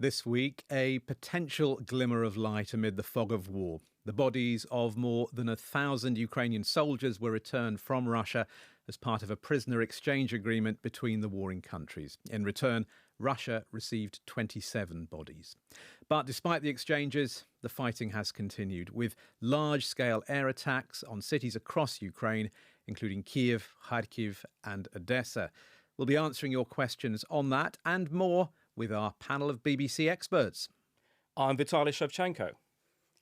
This week, a potential glimmer of light amid the fog of war. The bodies of more than 1,000 Ukrainian soldiers were returned from Russia as part of a prisoner exchange agreement between the warring countries. In return, Russia received 27 bodies. But despite the exchanges, the fighting has continued, with large-scale air attacks on cities across Ukraine, including Kyiv, Kharkiv and Odessa. We'll be answering your questions on that and more with our panel of BBC experts. I'm Vitaly Shevchenko.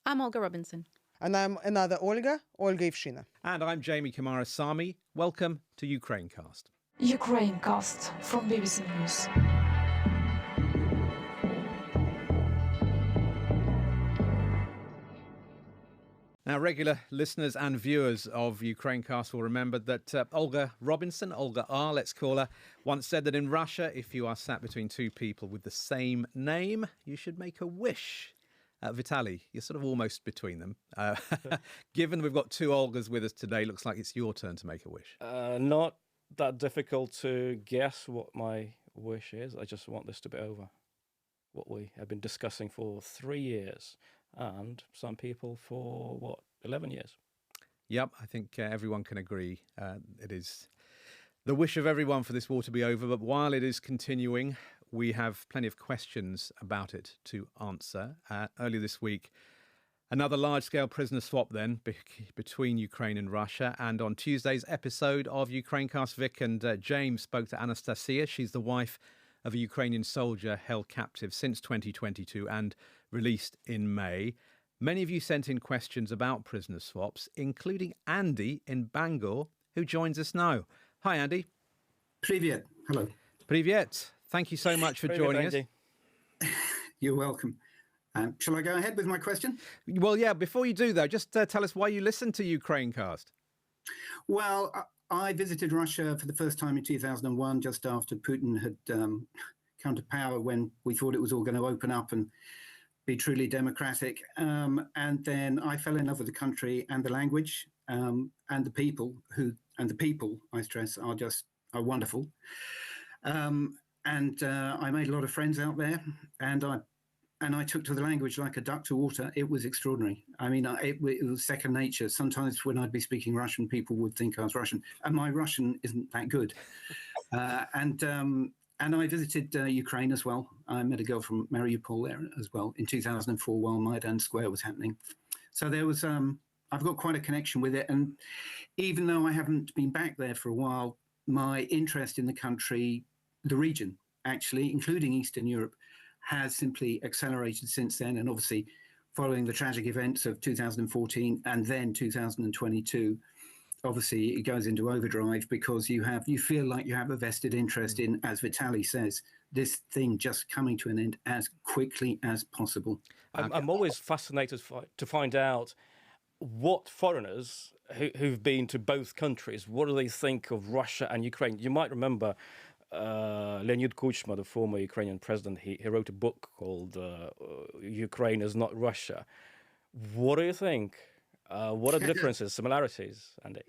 I'm Olga Robinson. And I'm another Olga Ivshina. And I'm Jamie Coomarasamy. Welcome to Ukrainecast. Ukrainecast from BBC News. Now, regular listeners and viewers of Ukrainecast will remember that Olga Robinson, Olga R, let's call her, once said that in Russia, if you are sat between two people with the same name, you should make a wish. Vitaly, you're sort of almost between them. Given we've got two Olgas with us today, looks like it's your turn to make a wish. Not that difficult to guess what my wish is. I just want this to be over. What we have been discussing for 3 years, and some people for, 11 years? Yep, I think everyone can agree. It is the wish of everyone for this war to be over, but while it is continuing, we have plenty of questions about it to answer. Earlier this week, another large-scale prisoner swap then between Ukraine and Russia, and on Tuesday's episode of Ukrainecast, Vic and James spoke to Anastasia. She's the wife of a Ukrainian soldier held captive since 2022 and released in May. Many of you sent in questions about prisoner swaps, including Andy in Bangor, who joins us now. Hi, Andy. Привет. Hello. Привет. Thank you so much for joining Andy. us. You're welcome. Shall I go ahead with my question? Well, yeah, before you do, though, just tell us why you listen to Ukrainecast. Well, I visited Russia for the first time in 2001, just after Putin had come to power, when we thought it was all going to open up and be truly democratic. And then I fell in love with the country and the language and the people I stress, are wonderful. And I made a lot of friends out there, and I took to the language like a duck to water. It was extraordinary. I mean, it was second nature. Sometimes when I'd be speaking Russian, people would think I was Russian, and my Russian isn't that good. And I visited Ukraine as well. I met a girl from Mariupol there as well in 2004 while Maidan Square was happening. So there was, I've got quite a connection with it. And even though I haven't been back there for a while, my interest in the country, the region, actually, including Eastern Europe, has simply accelerated since then. And obviously, following the tragic events of 2014 and then 2022, obviously it goes into overdrive because you feel like you have a vested interest in, as Vitaly says, this thing just coming to an end as quickly as possible. I'm always fascinated to find out what foreigners who've been to both countries, what do they think of Russia and Ukraine? You might remember Leonid Kuchma, the former Ukrainian president, he wrote a book called Ukraine is Not Russia. What do you think? What are the differences, similarities, Andy?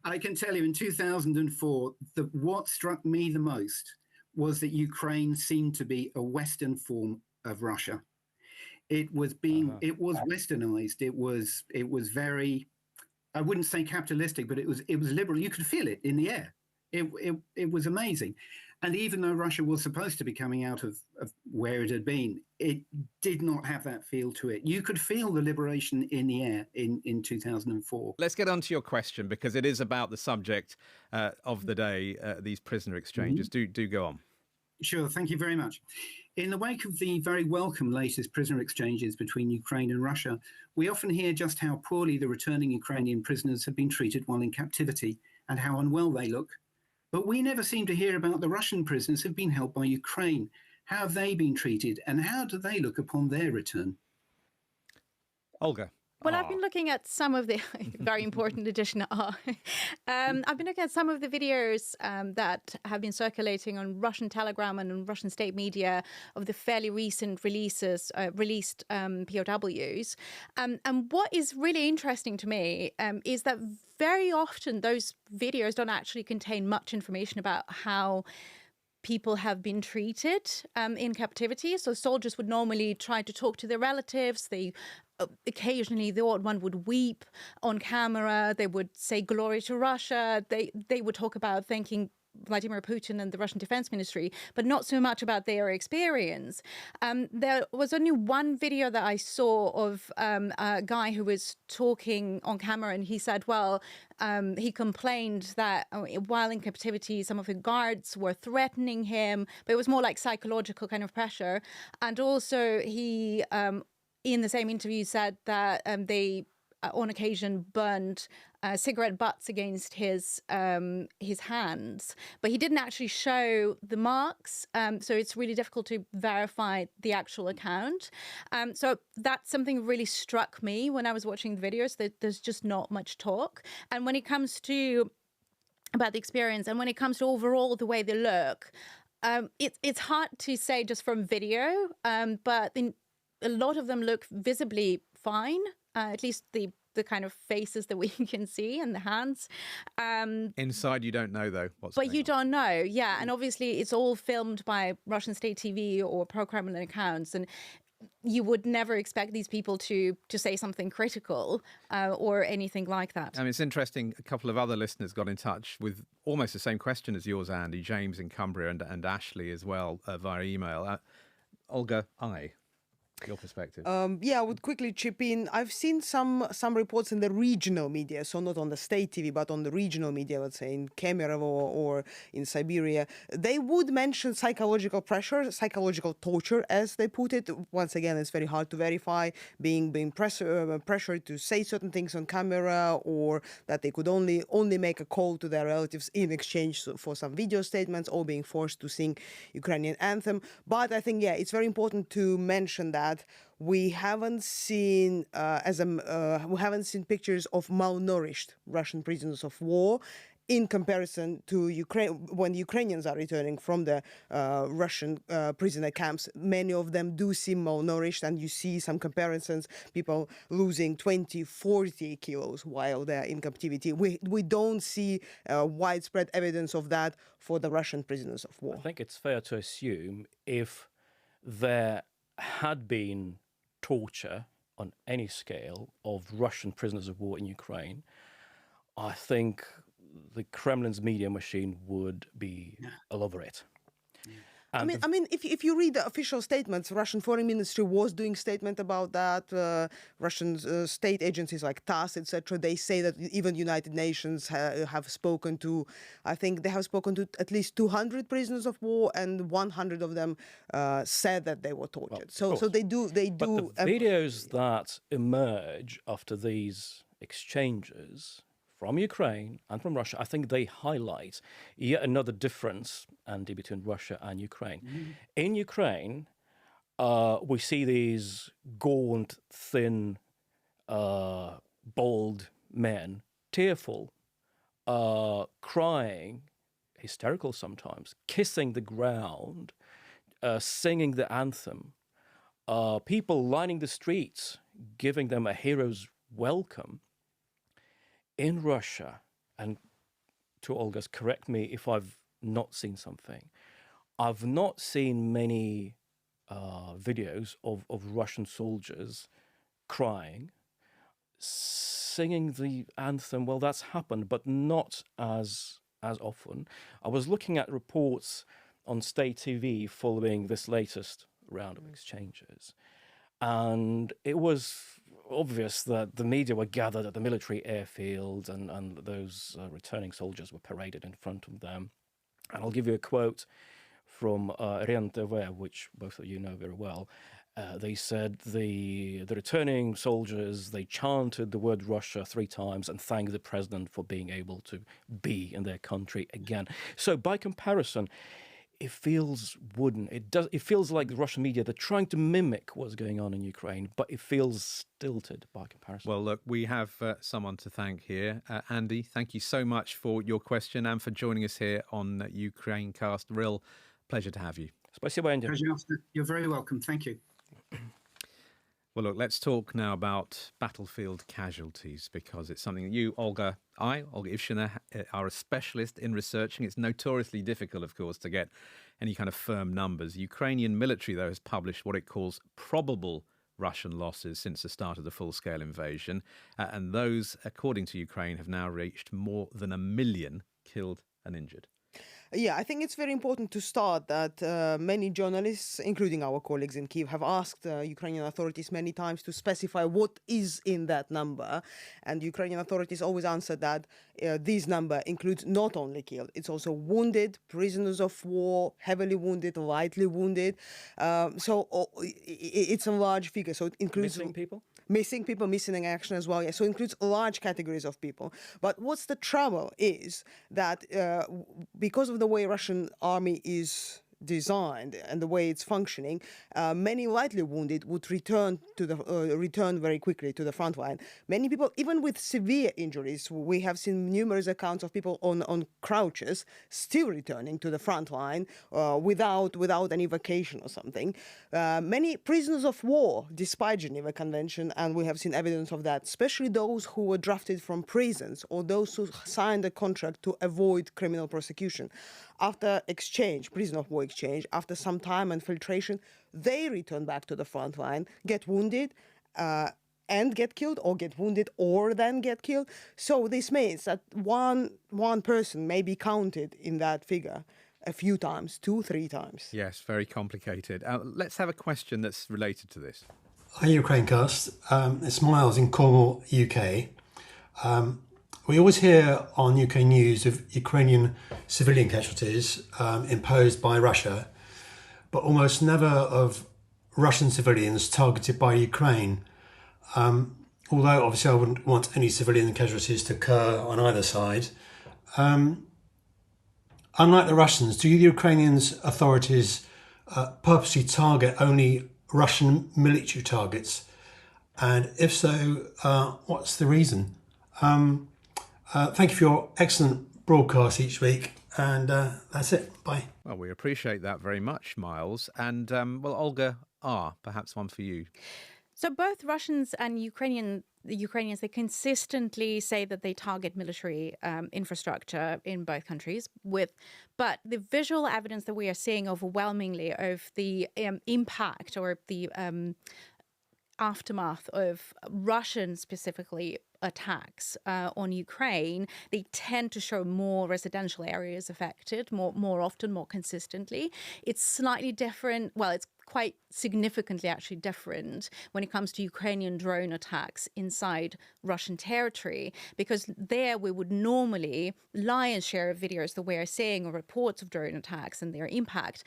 I can tell you in 2004, what struck me the most was that Ukraine seemed to be a Western form of Russia. It was westernized. It was very, I wouldn't say capitalistic, but it was liberal. You could feel it in the air. It was amazing. And even though Russia was supposed to be coming out of where it had been, it did not have that feel to it. You could feel the liberation in the air in 2004. Let's get on to your question, because it is about the subject of the day, these prisoner exchanges. Mm-hmm. Do go on. Sure, thank you very much. In the wake of the very welcome latest prisoner exchanges between Ukraine and Russia, we often hear just how poorly the returning Ukrainian prisoners have been treated while in captivity and how unwell they look. But we never seem to hear about the Russian prisoners who've been held by Ukraine. How have they been treated, and how do they look upon their return? Olga. Well, I've been looking at some of the very important addition. I've been looking at some of the videos that have been circulating on Russian Telegram and on Russian state media of the fairly recent released POWs. And what is really interesting to me is that very often those videos don't actually contain much information about how people have been treated in captivity. So soldiers would normally try to talk to their relatives. They occasionally, the odd one would weep on camera. They would say glory to Russia. They would talk about thanking Vladimir Putin and the Russian Defense Ministry, but not so much about their experience. There was only one video that I saw of a guy who was talking on camera, and he said, well, he complained that while in captivity, some of the guards were threatening him, but it was more like psychological kind of pressure. And also he, in the same interview, said that they on occasion burned cigarette butts against his hands, but he didn't actually show the marks, so it's really difficult to verify the actual account. So that's something that really struck me when I was watching the videos, that there's just not much talk. And when it comes to about the experience, and when it comes to overall the way they look, it's hard to say just from video, but a lot of them look visibly fine. At least the kind of faces that we can see and the hands. Inside, you don't know, though. But you don't know, yeah. And obviously, it's all filmed by Russian state TV or pro-Kremlin accounts. And you would never expect these people to say something critical or anything like that. I mean, it's interesting. A couple of other listeners got in touch with almost the same question as yours, Andy. James in Cumbria and Ashley as well via email. Olga, your perspective. I would quickly chip in. I've seen some reports in the regional media, so not on the state TV, but on the regional media, let's say in Kyiv or in Siberia. They would mention psychological pressure, psychological torture, as they put it. Once again, it's very hard to verify, being pressured to say certain things on camera, or that they could only make a call to their relatives in exchange for some video statements, or being forced to sing Ukrainian anthem. But I think, it's very important to mention that we haven't seen pictures of malnourished Russian prisoners of war in comparison to Ukraine. When Ukrainians are returning from the Russian prisoner camps, many of them do seem malnourished, and you see some comparisons, people losing 20, 40 kilos while they're in captivity. We don't see widespread evidence of that for the Russian prisoners of war. I think it's fair to assume if there had been torture on any scale of Russian prisoners of war in Ukraine, I think the Kremlin's media machine would be all over it. I mean, if you read the official statements, Russian Foreign Ministry was doing statement about that. Russian state agencies like TASS, etc., they say that even United Nations have spoken to, I think they have spoken to at least 200 prisoners of war, and 100 of them said that they were tortured. So they do. But the videos that emerge after these exchanges from Ukraine and from Russia, I think they highlight yet another difference, Andy, between Russia and Ukraine. Mm-hmm. In Ukraine, we see these gaunt, thin, bald men, tearful, crying, hysterical sometimes, kissing the ground, singing the anthem, people lining the streets, giving them a hero's welcome. In Russia, and to Olga's, correct me if I've not seen something, I've not seen many videos of Russian soldiers crying, singing the anthem. Well, that's happened, but not as often. I was looking at reports on state TV following this latest round of exchanges, and it was obvious that the media were gathered at the military airfield, and those returning soldiers were paraded in front of them. And I'll give you a quote from REN TV, which both of you know very well. They said the returning soldiers, they chanted the word Russia 3 times and thanked the president for being able to be in their country again. So by comparison, it feels wooden. It feels like the Russian media, they're trying to mimic what's going on in Ukraine, but it feels stilted by comparison. Well, look, we have someone to thank here. Andy, thank you so much for your question and for joining us here on Ukrainecast. Real pleasure to have you. Спасибо, Andy. You're very welcome. Thank you. Well, look, let's talk now about battlefield casualties, because it's something that you, Olga Ivshina, are a specialist in researching. It's notoriously difficult, of course, to get any kind of firm numbers. Ukrainian military, though, has published what it calls probable Russian losses since the start of the full-scale invasion. And those, according to Ukraine, have now reached more than 1 million killed and injured. Yeah, I think it's very important to start that many journalists, including our colleagues in Kyiv, have asked Ukrainian authorities many times to specify what is in that number. And Ukrainian authorities always answer that this number includes not only killed, it's also wounded, prisoners of war, heavily wounded, lightly wounded. It's a large figure. So it includes missing people, missing in action as well. Yeah. So it includes large categories of people. But what's the trouble is that because of the way Russian army is designed and the way it's functioning, many lightly wounded would return very quickly to the front line. Many people, even with severe injuries, we have seen numerous accounts of people on crouches still returning to the front line without any vacation or something. Many prisoners of war, despite Geneva Convention, and we have seen evidence of that, especially those who were drafted from prisons or those who signed a contract to avoid criminal prosecution. After prisoner of war exchange, after some time and filtration, they return back to the front line, get wounded, and get killed, or get wounded or then get killed. So this means that one person may be counted in that figure a few times, 2-3 times. Yes, very complicated. Let's have a question that's related to this. Hi, Ukrainecast. It's Miles in Cornwall, UK. We always hear on UK news of Ukrainian civilian casualties imposed by Russia, but almost never of Russian civilians targeted by Ukraine. Although obviously I wouldn't want any civilian casualties to occur on either side. Unlike the Russians, do the Ukrainians authorities purposely target only Russian military targets? And if so, what's the reason? Thank you for your excellent broadcast each week. And that's it. Bye. Well, we appreciate that very much, Miles. And, Olga perhaps one for you. So both Russians and the Ukrainians, they consistently say that they target military infrastructure in both countries. But the visual evidence that we are seeing overwhelmingly of the impact or the aftermath of Russian specifically attacks on Ukraine, they tend to show more residential areas affected, more often, more consistently. It's slightly different. Well, it's quite significantly actually different when it comes to Ukrainian drone attacks inside Russian territory, because there we would normally, lion's share of videos that we are seeing or reports of drone attacks and their impact,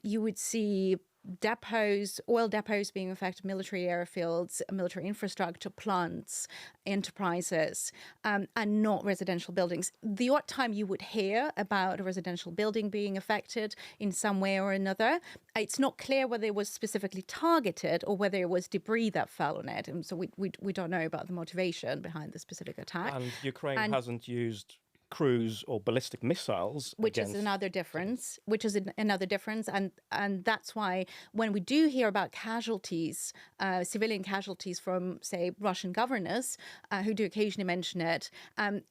you would see depots, oil depots being affected, military airfields, military infrastructure, plants, enterprises, and not residential buildings. The odd time you would hear about a residential building being affected in some way or another, it's not clear whether it was specifically targeted or whether it was debris that fell on it. And so we don't know about the motivation behind the specific attack. And Ukraine hasn't used cruise or ballistic missiles, which is another difference. And that's why when we do hear about casualties, civilian casualties from, say, Russian governors who do occasionally mention it,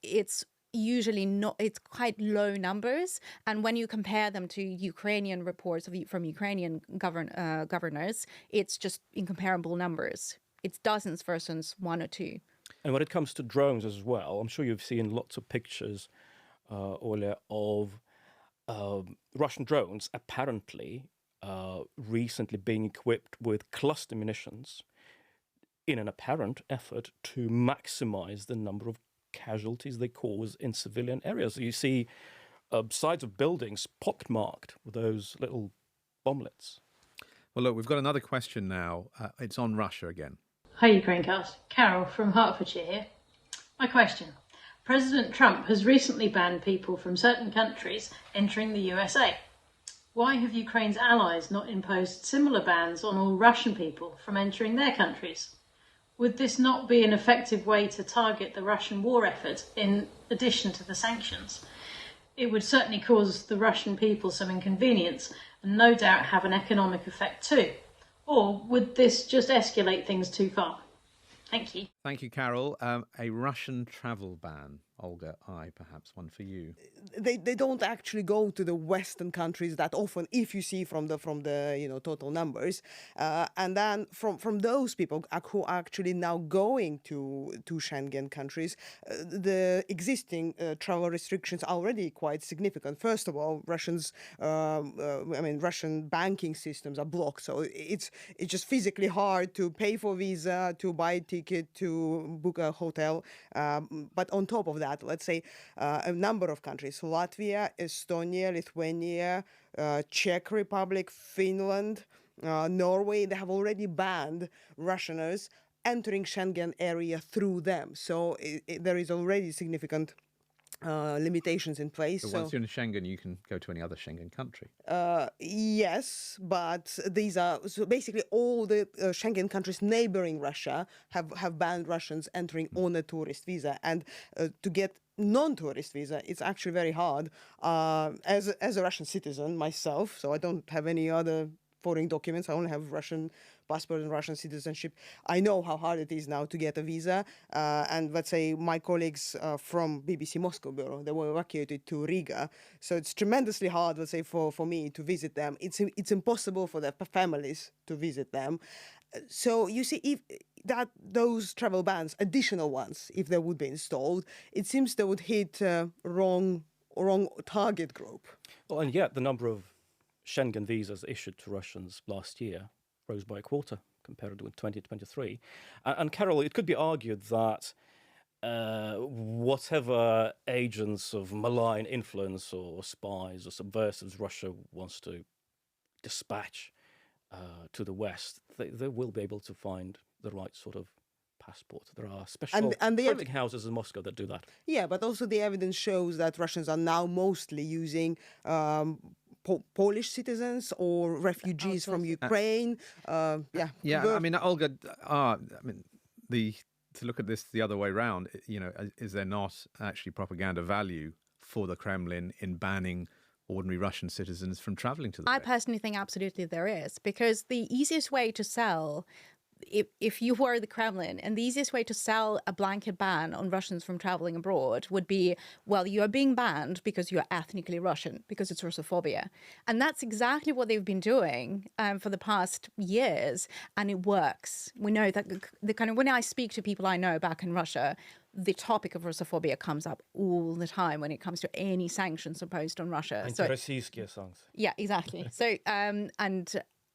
it's usually not, it's quite low numbers. And when you compare them to Ukrainian reports from Ukrainian governors, it's just incomparable numbers. It's dozens versus 1 or 2. And when it comes to drones as well, I'm sure you've seen lots of pictures, Oля, of Russian drones apparently recently being equipped with cluster munitions in an apparent effort to maximize the number of casualties they cause in civilian areas. You see sides of buildings pockmarked with those little bomblets. Well, look, we've got another question now. It's on Russia again. Hi, Ukrainecast. Carol from Hertfordshire here. My question. President Trump has recently banned people from certain countries entering the USA. Why have Ukraine's allies not imposed similar bans on all Russian people from entering their countries? Would this not be an effective way to target the Russian war effort in addition to the sanctions? It would certainly cause the Russian people some inconvenience and no doubt have an economic effect too. Or would this just escalate things too far? Thank you. Thank you, Carol. A Russian travel ban. Olga, perhaps one for you. They don't actually go to the Western countries that often, if you see from the total numbers, and then from those people who are actually now going to Schengen countries, the existing travel restrictions are already quite significant. First of all, Russian banking systems are blocked, so it's just physically hard to pay for visa, to buy a ticket, to book a hotel. But on top of that, let's say a number of countries, Latvia, Estonia, Lithuania, Czech Republic, Finland, Norway, they have already banned Russians entering Schengen area through them. So there is already significant limitations in place. So once you're in Schengen, you can go to any other Schengen country. Yes, but these are so basically all the Schengen countries neighboring Russia have banned Russians entering on a tourist visa, and to get non-tourist visa, it's actually very hard. As a Russian citizen myself, so I don't have any other foreign documents. I only have Russian passport and Russian citizenship. I know how hard it is now to get a visa. And let's say my colleagues from BBC Moscow bureau, they were evacuated to Riga. So it's tremendously hard, let's say, for me to visit them. It's impossible for their families to visit them. So you see, if those travel bans, additional ones, if they would be installed, it seems they would hit wrong target group. Well, and yet the number of Schengen visas issued to Russians last year rose by a quarter compared with 2023. And Carol, it could be argued that whatever agents of malign influence or spies or subversives Russia wants to dispatch to the West, they will be able to find the right sort of passport. There are special printing houses in Moscow that do that. Yeah, but also the evidence shows that Russians are now mostly using Polish citizens or refugees from Ukraine. I mean, Olga, to look at this the other way around, is there not actually propaganda value for the Kremlin in banning ordinary Russian citizens from traveling to the West? I personally think absolutely there is, because the easiest way to sell, if you were the Kremlin, and the easiest way to sell a blanket ban on Russians from traveling abroad would be, well, you are being banned because you are ethnically Russian, because it's Russophobia. And that's exactly what they've been doing for the past years, and it works. We know that when I speak to people I know back in Russia, the topic of Russophobia comes up all the time when it comes to any sanctions imposed on Russia. Anti-Российские songs. Yeah, exactly. So, and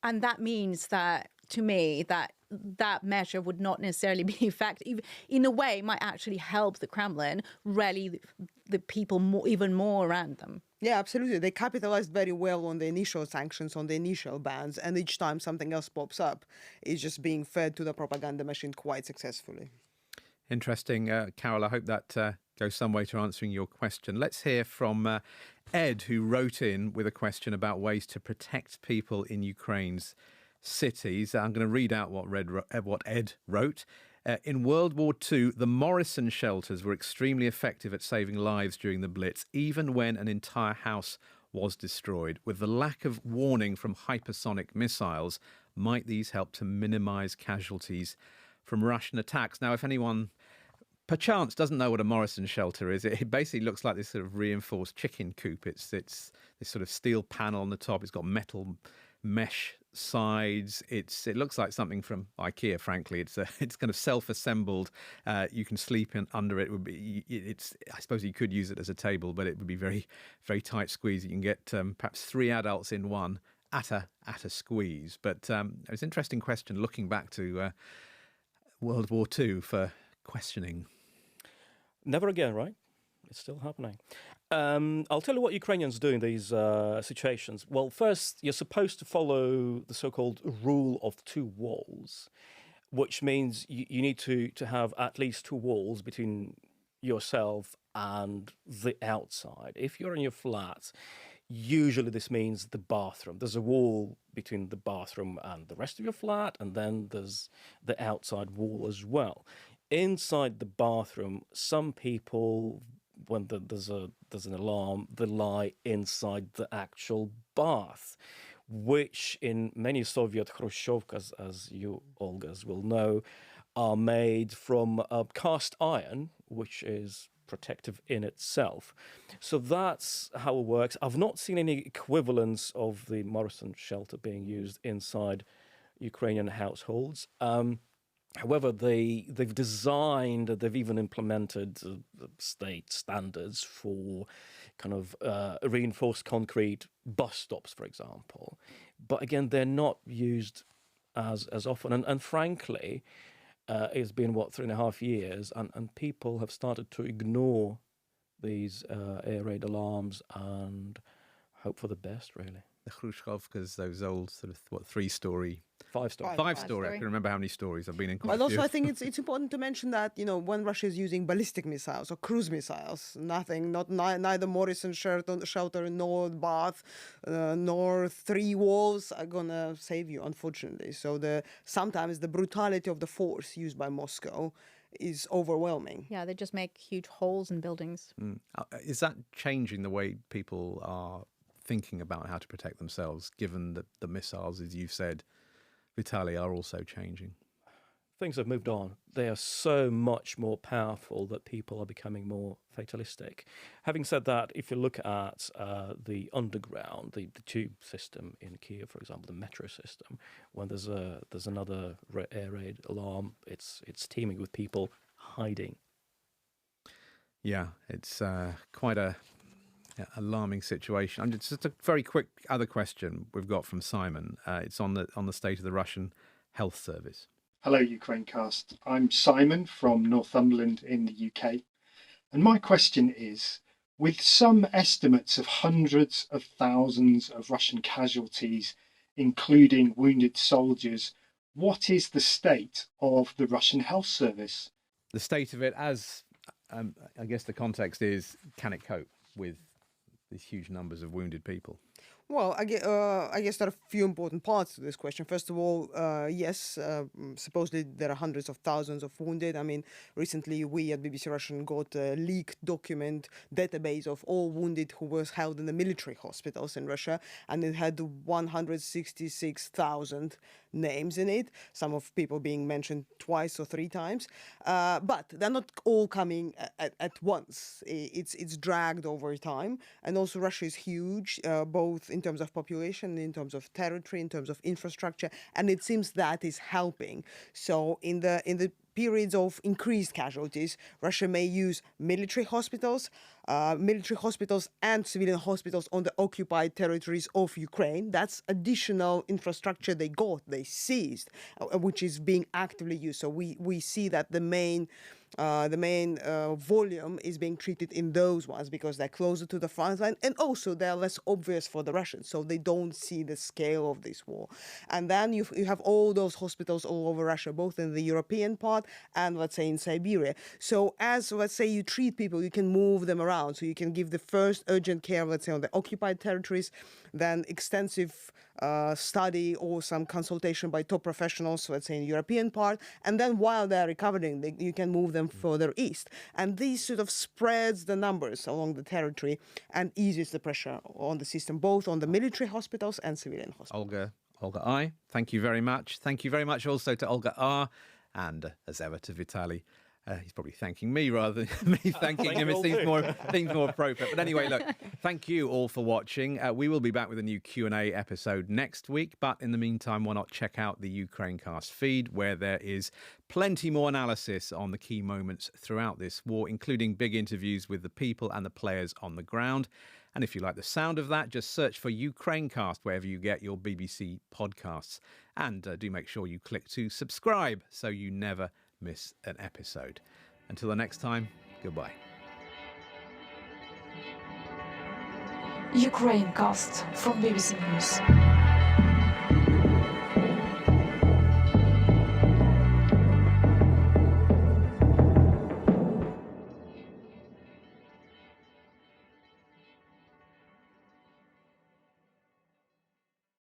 that means that, to me, that measure would not necessarily be effective. In a way, might actually help the Kremlin rally the people even more around them. Yeah, absolutely. They capitalized very well on the initial sanctions, on the initial bans, and each time something else pops up, it's just being fed to the propaganda machine quite successfully. Interesting. Carol, I hope that goes some way to answering your question. Let's hear from Ed, who wrote in with a question about ways to protect people in Ukraine's cities. I'm going to read out what Ed wrote. In World War II, the Morrison shelters were extremely effective at saving lives during the Blitz, even when an entire house was destroyed. With the lack of warning from hypersonic missiles, might these help to minimise casualties from Russian attacks? Now, if anyone perchance doesn't know what a Morrison shelter is, it basically looks like this sort of reinforced chicken coop. It's this sort of steel panel on the top. It's got metal mesh sides. It looks like something from IKEA. Frankly, it's kind of self-assembled. You can sleep under it. I suppose you could use it as a table, but it would be very, very tight squeeze. You can get perhaps 3 adults in one at a squeeze. But it was an interesting question looking back to World War II for questioning. Never again, right? It's still happening. I'll tell you what Ukrainians do in these situations. Well, first, you're supposed to follow the so-called rule of 2 walls, which means you need to have at least 2 walls between yourself and the outside. If you're in your flat, usually this means the bathroom. There's a wall between the bathroom and the rest of your flat, and then there's the outside wall as well. Inside the bathroom, some people, when there's an alarm, they lie inside the actual bath, which in many Soviet Khrushchevkas, as you Olgas will know, are made from cast iron, which is protective in itself. So that's how it works. I've not seen any equivalents of the Morrison shelter being used inside Ukrainian households. However, they've designed, they've even implemented state standards for kind of reinforced concrete bus stops, for example. But again, they're not used as often. And frankly, it's been, 3.5 years, and people have started to ignore these air raid alarms and hope for the best, really. The Khrushchevkas, those old sort of, 3-story... Five-story. Five-story. I can remember how many stories. I've been in quite But a few. also, I think it's important to mention that, when Russia is using ballistic missiles or cruise missiles, neither Morrison shelter nor Bath nor 3 walls are gonna save you, unfortunately. So sometimes the brutality of the force used by Moscow is overwhelming. Yeah, they just make huge holes in buildings. Is that changing the way people are thinking about how to protect themselves, given that the missiles, as you've said, Vitaly, are also changing? Things have moved on. They are so much more powerful that people are becoming more fatalistic. Having said that, if you look at the underground, the tube system in Kyiv, for example, the metro system, when there's another air raid alarm, it's teeming with people hiding. Yeah, it's quite a alarming situation. Just a very quick other question we've got from Simon. It's on the state of the Russian health service. Hello, Ukrainecast. I'm Simon from Northumberland in the UK. And my question is, with some estimates of hundreds of thousands of Russian casualties, including wounded soldiers, what is the state of the Russian health service? The state of it, as I guess the context is, can it cope with these huge numbers of wounded people? Well, I guess there are a few important parts to this question. First of all, yes, supposedly there are hundreds of thousands of wounded. I mean, recently we at BBC Russian got a leaked document database of all wounded who was held in the military hospitals in Russia, and it had 166,000 names in it, some of people being mentioned twice or 3 times. But they're not all coming at once. It's dragged over time. And also Russia is huge, both in terms of population, in terms of territory, in terms of infrastructure, and it seems that is helping. So in the periods of increased casualties, Russia may use military hospitals and civilian hospitals on the occupied territories of Ukraine. That's additional infrastructure they seized, which is being actively used. So we see that the main volume is being treated in those ones because they're closer to the front line, and also they're less obvious for the Russians, so they don't see the scale of this war. And then you have all those hospitals all over Russia, both in the European part and, let's say, in Siberia. So as, let's say, you treat people, you can move them around. So you can give the first urgent care, let's say, on the occupied territories, then extensive study or some consultation by top professionals, let's say in the European part, and then while they're recovering, you can move them further east. And this sort of spreads the numbers along the territory and eases the pressure on the system, both on the military hospitals and civilian hospitals. Olga I, thank you very much. Thank you very much also to Olga R, and as ever to Vitaly. He's probably thanking me rather than me thanking him. It seems more appropriate. But anyway, look, thank you all for watching. We will be back with a new Q&A episode next week. But in the meantime, why not check out the Ukrainecast feed, where there is plenty more analysis on the key moments throughout this war, including big interviews with the people and the players on the ground. And if you like the sound of that, just search for Ukrainecast wherever you get your BBC podcasts. And do make sure you click to subscribe so you never miss an episode. Until the next time, goodbye. Ukrainecast from BBC News.